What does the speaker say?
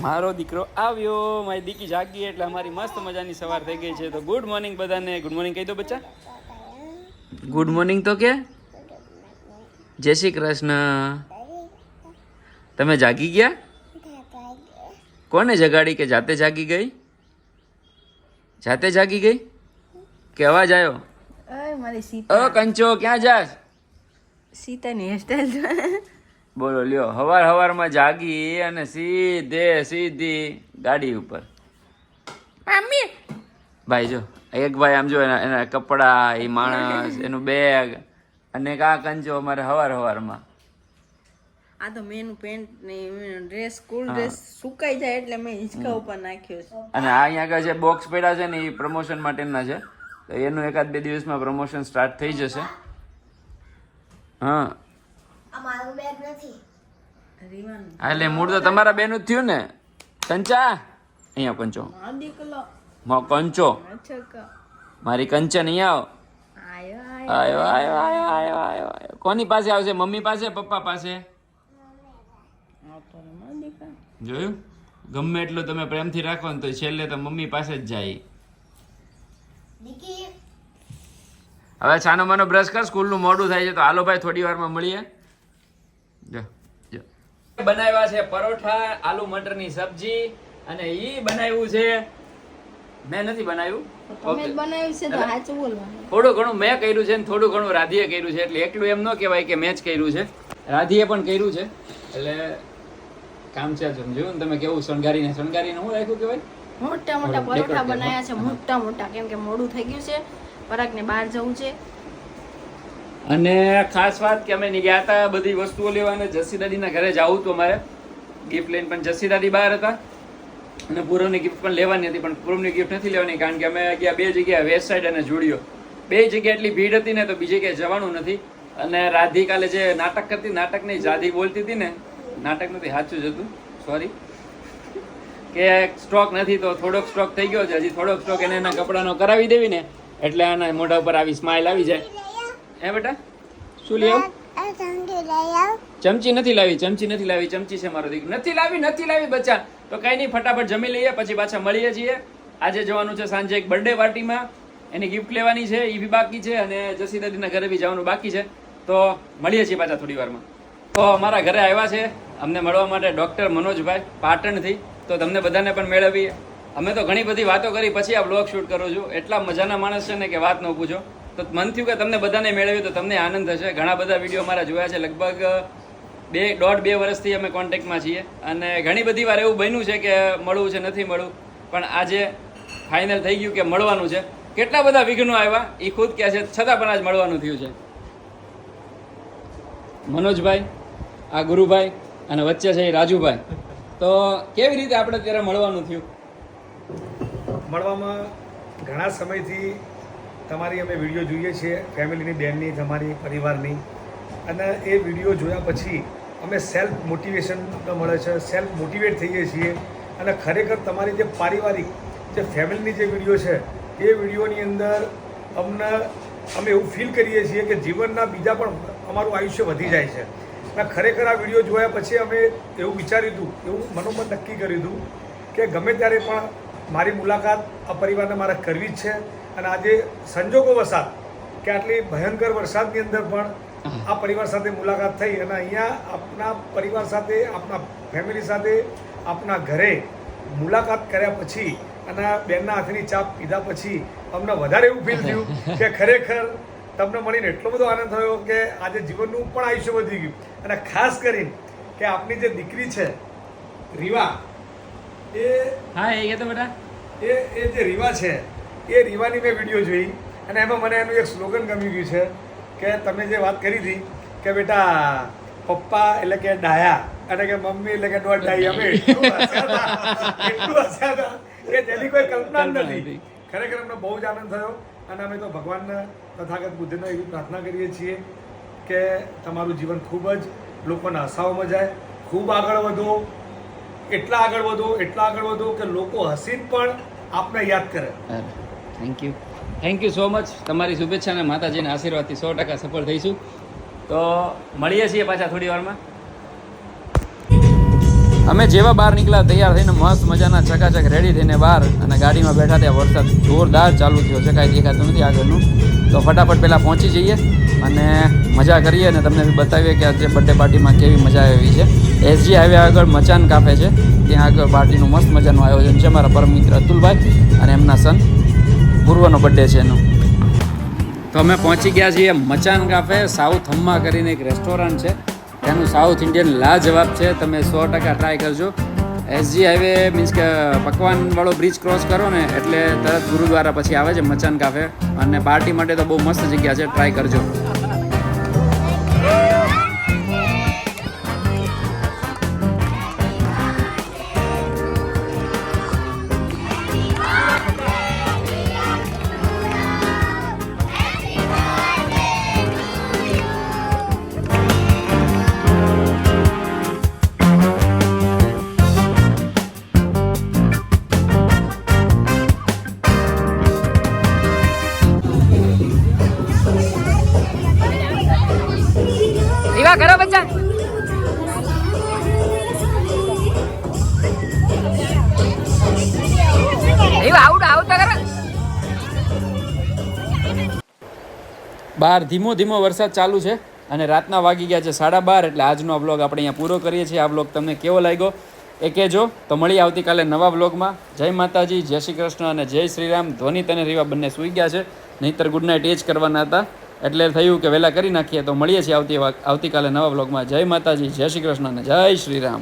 મારો દીકરો આવ્યો, મારી દીકી જાગી એટલે અમારી મસ્ત મજાની સવાર થઈ ગઈ છે. તો ગુડ મોર્નિંગ બધાને. ગુડ મોર્નિંગ કહી દો બચ્ચા. ગુડ મોર્નિંગ તો કે જય શ્રી કૃષ્ણ. તમે જાગી ગયા? કોને જગાડી કે જાતે જાગી ગઈ? જાતે જાગી ગઈ કે અવાજ આવ્યો? મારી સીતા. કંચો ક્યાં જાસ? સીતાની હેરસ્ટાઈલ બોલો લ્યો, હવારમાં જાગી અને સીધી ગાડી ઉપર. મમ્મી ભાઈ જો એક ભાઈ આમ જો એના કપડા, એ માણસ, એનું બેગ અને કા કંચો અમારે હવારમાં. આ તો મેં પેન્ટ ને ડ્રેસ, સ્કૂલ ડ્રેસ સુકાઈ જાય એટલે મેં હિંચકા ઉપર નાખ્યો છે. અને આ અહીંયા આગળ જે બોક્સ પડ્યા છે ને એ પ્રમોશન માટેના છે. તો એનું 1-2 દિવસમાં પ્રમોશન સ્ટાર્ટ થઈ જશે. હા અમારું બેગ નથી. રીવાનું એટલે મૂળ તો તમારા બેનું જ થયું ને. કંચા અહીંયા કંચો, દીકલો કંચો અચ્છા મારી કંચન અહીંયા આયો આયો. કોની પાસે આવશે? મમ્મી પાસે, પપ્પા પાસે? જોયું, ગમે એટલું તમે પ્રેમથી રાખો ને તો છેલ્લે તો મમ્મી પાસે જ જાય. હવે છાનો માનો બ્રશ કર, સ્કૂલનું મોડું થાય છે. તો હાલો ભાઈ થોડી વારમાં મળીએ. જો જો બનાવ્યા છે પરોઠા, આલુ મટરની સબ્જી, અને ઈ બનાવ્યું છે મેં નથી બનાવ્યું. તમે બનાવ્યું છે તો સાચું બોલવાનું. થોડું ઘણું મેં કર્યું છે ને થોડું ઘણું રાધીએ કર્યું છે. એટલે એકલું એમ ન કહેવાય કે મેં જ કર્યું છે, રાધીએ પણ કર્યું છે. એટલે કામ છે. જોયું ને તમે કેવું શણગારીને હું રાખ્યું કહેવાય. મોટા પરોઠા બનાવ્યા છે, મોટા કેમ કે મોડું થઈ ગયું છે, પરાગને બહાર જવું છે. અને ખાસ વાત કે અમે ગયા હતા બધી વસ્તુઓ લેવા, અને જસ્સી દાદીના ઘરે જવું હતું અમારે ગિફ્ટ લઈને, પણ જસ્સી દાદી બહાર હતા. અને પૂરવની ગિફ્ટ પણ લેવાની હતી, પણ પૂરવની ગિફ્ટ નથી લેવાની કારણ કે અમે ગયા 2 જગ્યાએ, વેસ્ટ સાઈડ અને જુડિયો. 2 જગ્યાએ એટલી ભીડ હતી ને તો બીજી જગ્યાએ જવાનું નથી. અને રાધી કાલે જે નાટક કરતી, નાટક નહીં રાધી બોલતી હતી ને, નાટક નથી સાચું જ હતું, સોરી, કે સ્ટોક નથી તો થોડોક સ્ટોક થઈ ગયો છે. હજી થોડોક સ્ટોક એને એના કપડાનો કરાવી દેવી ને એટલે આના મોઢા ઉપર આવી સ્માઇલ આવી જાય. હે બેટા શું લઈ આવું? ચમચી નથી લાવી. ચમચી છે મારો દીકરો. નથી લાવી બચ્ચા. તો કઈ નહીં, ફટાફટ જમી લઈએ પછી પાછા મળીએ છીએ. આજે જવાનું છે સાંજે એક બર્થડે પાર્ટીમાં, એની ગિફ્ટ લેવાની છે, એ બી બાકી છે, અને જસી દાદીના ઘરે બી જવાનું બાકી છે. તો મળીએ છીએ પાછા થોડી વારમાં. તો અમારા ઘરે આવ્યા છે અમને મળવા માટે ડૉક્ટર મનોજભાઈ પાટણથી. તો તમને બધાને પણ મેળવીએ. અમે તો ઘણી બધી વાતો કરી પછી આ બ્લોગ શૂટ કરું છું. એટલા મજાના માણસ છે ને કે વાત ન પૂછો. તો મન થયું કે તમને બધાને મેળવ્યું તો તમને આનંદ થશે. ઘણા બધા વિડીયો મારા જોયા છે, લગભગ 1.5-2 વર્ષથી અમે કોન્ટેક્ટમાં છીએ. અને ઘણી બધી વાર એવું બન્યું છે કે મળવું છે, નથી મળવું, પણ આજે ફાઇનલ થઈ ગયું કે મળવાનું છે. કેટલા બધા વિઘ્નો આવ્યા એ ખુદ કહે છે, છતાં પણ આજ મળવાનું થયું છે. મનોજભાઈ, આ ગુરુભાઈ, અને વચ્ચે છે એ રાજુભાઈ. તો કેવી રીતે આપણે ત્યારે મળવાનું થયું? મળવામાં ઘણા સમયથી તમારી અમે વિડીયો જોઈએ છીએ, ફેમિલીની, બહેનની, તમારી પરિવારની. અને એ વિડીયો જોયા પછી અમે સેલ્ફ મોટિવેશન મળે છે, સેલ્ફ મોટિવેટ થઈએ છીએ. અને ખરેખર તમારી જે પારિવારિક જે ફેમિલીની જે વિડીયો છે એ વિડીયોની અંદર અમે એવું ફીલ કરીએ છીએ કે જીવનના બીજા પણ અમારું આયુષ્ય વધી જાય છે. અને ખરેખર આ વિડીયો જોયા પછી અમે એવું વિચાર્યું હતું, એવું મનોમન નક્કી કર્યું હતું કે ગમે ત્યારે પણ મારી મુલાકાત આ પરિવારને મારે કરવી જ છે. અને આજે સંજોગો વસાત કે આટલી ભયંકર વરસાદની અંદર પણ આ પરિવાર સાથે મુલાકાત થઈ અને અહીંયા આપણા પરિવાર સાથે, આપણા ફેમિલી સાથે, આપણા ઘરે મુલાકાત કર્યા પછી અને બેનના હાથની ચા પીધા પછી અમને વધારે એવું ફીલ થયું કે ખરેખર તમને મળીને એટલો બધો આનંદ થયો કે આજે જીવનનું પણ આયુષ્ય વધી ગયું. અને ખાસ કરીને કે આપણી જે દીકરી છે રીવા, એ હા એ તો બેટા એ જે રીવા છે એ રીવાની મેં વિડીયો જોઈ અને એમાં મને એનું એક સ્લોગન ગમી ગયું છે કે તમે જે વાત કરી હતી કે બેટા પપ્પા એટલે કે ડાયા અને કે મમ્મી એટલે કે દોઢ ડાઈ. અમે એટલું હસ્યા હતા કે જેની કોઈ કલ્પના જ નથી. ખરેખર અમને બહુ જ આનંદ થયો. અને અમે તો ભગવાનના તથાગત બુદ્ધને એવી પ્રાર્થના કરીએ છીએ કે તમારું જીવન ખૂબ જ લોકોને હસાવવામાં જાય, ખૂબ આગળ વધો, એટલા આગળ વધો કે લોકો હસીને પણ આપને યાદ કરે. Thank you so much. તમારી શુભેચ્છા અને માતાજીના આશીર્વાદથી 100% સફળ થઈશું. તો મળીએ છીએ પાછા થોડી વારમાં. અમે જેવા બહાર નીકળ્યા તૈયાર થઈને મસ્ત મજાના ચકાચક રેડી થઈને બહાર અને ગાડીમાં બેઠા ત્યાં વરસાદ જોરદાર ચાલુ થયો છે, કાંઈ દેખાતું નથી આગળનું. તો ફટાફટ પહેલાં પહોંચી જઈએ અને મજા કરીએ અને તમને બી બતાવીએ કે આજે બર્થડે પાર્ટીમાં કેવી મજા આવી છે. SG હાઈવે આગળ મચાન કાફે છે, ત્યાં આગળ પાર્ટીનું મસ્ત મજાનું આયોજન છે. મારા પરમ મિત્ર અતુલભાઈ અને એમના સન પૂર્વનો બર્થડે છે એનો. તો અમે પહોંચી ગયા છીએ મચાન કાફે. સાઉથ હમ્મા કરીને એક રેસ્ટોરન્ટ છે, તેનું સાઉથ ઇન્ડિયન લાજવાબ છે. તમે 100% ટ્રાય કરજો. SG હાઈવે મીન્સ કે પકવાનવાળો બ્રિજ ક્રોસ કરો ને એટલે તરત ગુરુદ્વારા પછી આવે છે મચાન કાફે, અને પાર્ટી માટે તો બહુ મસ્ત જગ્યા છે, ટ્રાય કરજો. એવા કરો બચ્ચા. એવા આવતા કરો. બહાર ધીમો ધીમો વરસાદ ચાલુ છે અને રાતના વાગી ગયા છે 12:30. એટલે આજનો આ વ્લોગ આપણે અહીંયા પૂરો કરીએ છીએ. આ વ્લોગ તમને કેવો લાગ્યો એ કહેજો. તો મળીએ આવતીકાલે નવા વ્લોગમાં. જય માતાજી, જય શ્રી કૃષ્ણ અને જય શ્રી રામ. ધ્વનિત અને રીવા બંને સૂઈ ગયા છે, નહીંતર ગુડ નાઇટ એ જ કરવાના હતા, એટલે થયું કે વહેલા કરી નાખીએ. તો મળીએ છીએ આવતીકાલે નવા વ્લોગમાં. જય માતાજી, જય શ્રી કૃષ્ણ અને જય શ્રી રામ.